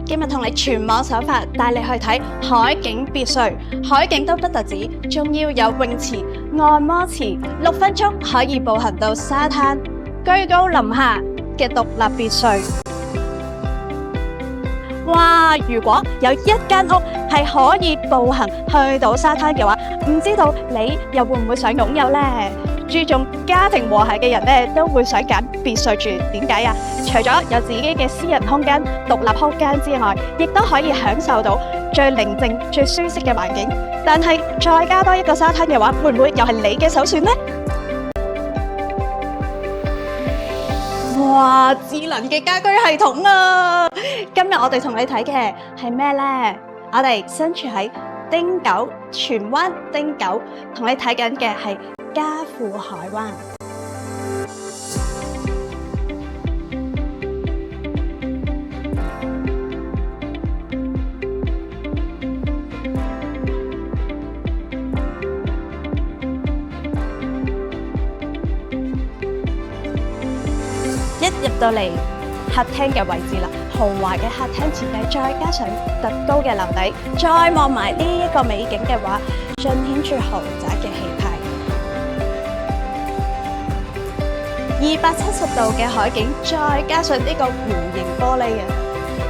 今日同你全網首發，帶你去睇海景別墅。海景都不特止，仲要有泳池、按摩池，6分鐘可以步行到沙灘，居高臨下嘅獨立別墅。哇！如果有一間屋係可以步行去到沙灘嘅話，唔知道你又會唔會想擁有呢？注重家庭和諧嘅人呢，都會想揀別墅住。點解啊？除咗有自己嘅私人空間、獨立空間之外，亦都可以享受到最寧靜、最舒適嘅環境。但係再加多一個沙灘嘅話，會唔會又係你嘅首選呢？哇！智能嘅家居系統啊！今日我哋同你睇嘅係咩呢？我哋身處喺汀九荃灣汀九，同你睇緊嘅係嘉富海灣。一入到嚟客廳嘅位置啦，豪華嘅客廳設計，再加上特高嘅樓底，再望埋呢一個美景嘅話，盡顯住豪宅嘅氣派。270度嘅海景，再加上呢個弧形玻璃啊，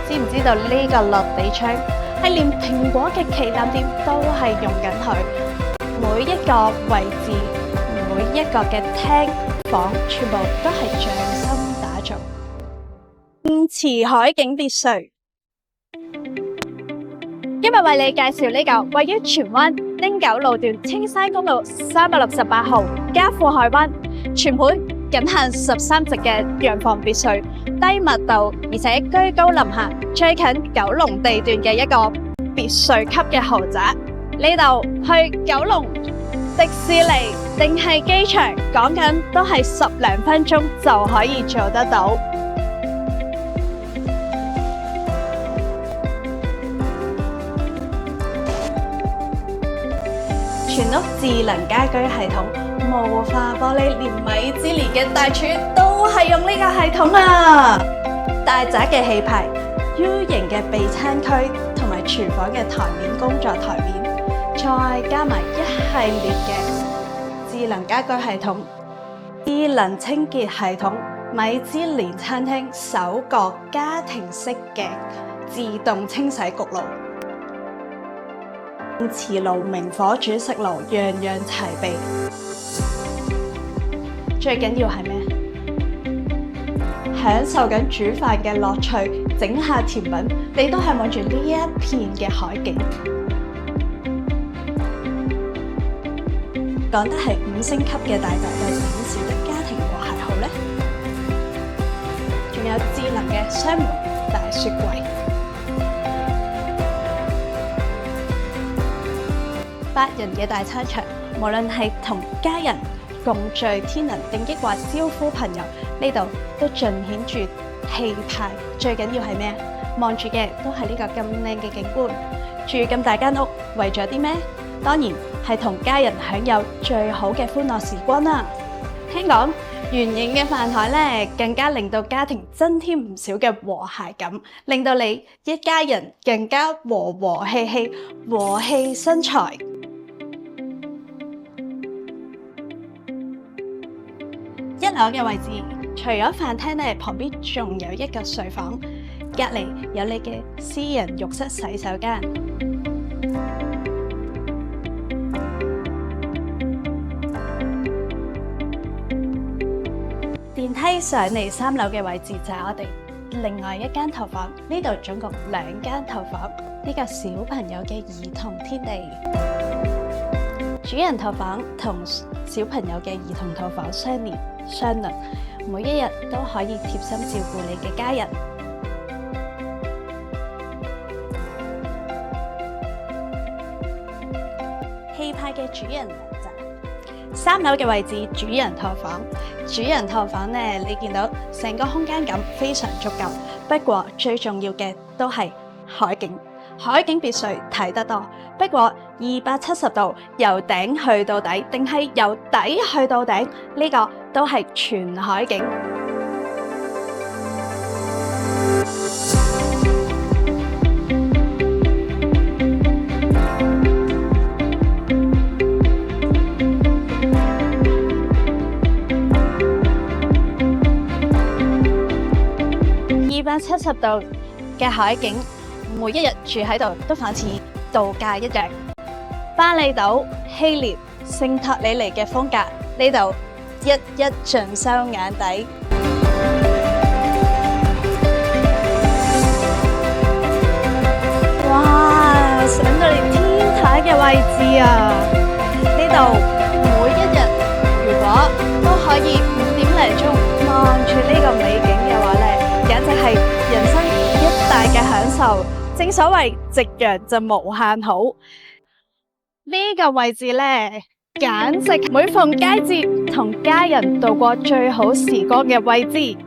知唔知道呢個落地窗係連蘋果嘅旗艦店都係用緊佢？每一個位置，每一個嘅廳房，全部都係匠心打造。五池海景別墅，今日為你介紹呢個位於荃灣汀九路段青山公路368號嘉富海灣，全盤僅限13席嘅洋房別墅，低密度而且居高臨下，最近九龍地段嘅一個別墅級嘅豪宅。呢度去九龍迪士尼定係機場，講緊都係10零分鐘就可以做得到。全屋智能家居系統，霧化玻璃，連米芝蓮嘅大廚都係用呢個系統啊！大宅嘅氣派 ，U 型嘅備餐區同埋廚房嘅台面工作台面，再加埋一系列嘅智能家居系統、智能清潔系統、米芝蓮餐廳首個家庭式嘅自動清洗焗爐。磁爐、明火煮食爐，樣樣齊備。最緊要係咩？享受緊煮飯嘅樂趣，整下甜品，你都係望住呢一片嘅海景。講得係5星級嘅大宅，又點少得家庭和諧好呢？仲有智能嘅雙門大雪櫃。8人嘅大餐場，無論係同家人共聚天倫，定抑或招呼朋友，呢度都盡顯住氣派。最緊要係咩？望住嘅都係呢個咁靚嘅景觀。住咁大間屋，為咗啲咩？當然係同家人享有最好嘅歡樂時光啦。聽講圓形嘅飯台呢，更加令到家庭增添唔少嘅和諧感，令到你一家人更加和和氣氣、和氣生財。1樓嘅位置，除咗飯廳呢，旁邊仲有一個睡房，隔離有你嘅私人浴室洗手間。電梯上嚟3樓嘅位置就係我哋另外一間套房，呢度總共2間套房，呢個小朋友嘅兒童天地。主人套房同小朋友嘅兒童套房相連相鄰，每一日都可以貼心照顧你嘅家人。氣派嘅主人3樓嘅位置，主人套房。主人套房呢，你見到成個空間感非常足夠。不過最重要嘅都係海景。海景別墅睇得多，不過270度由頂去到底，定係由底去到頂，呢個都係全海景。270度嘅海景，每一日住喺度都仿似度假一樣。巴厘島、希臘、聖托里尼嘅風格，呢度一一盡收眼底。哇！上到嚟天台嘅位置啊！呢度每一日如果都可以5點零鐘望住呢個美景嘅話咧，簡直係人生一大嘅享受。正所謂夕陽就無限好，呢個位置咧，簡直每逢佳節同家人度過最好時光嘅位置。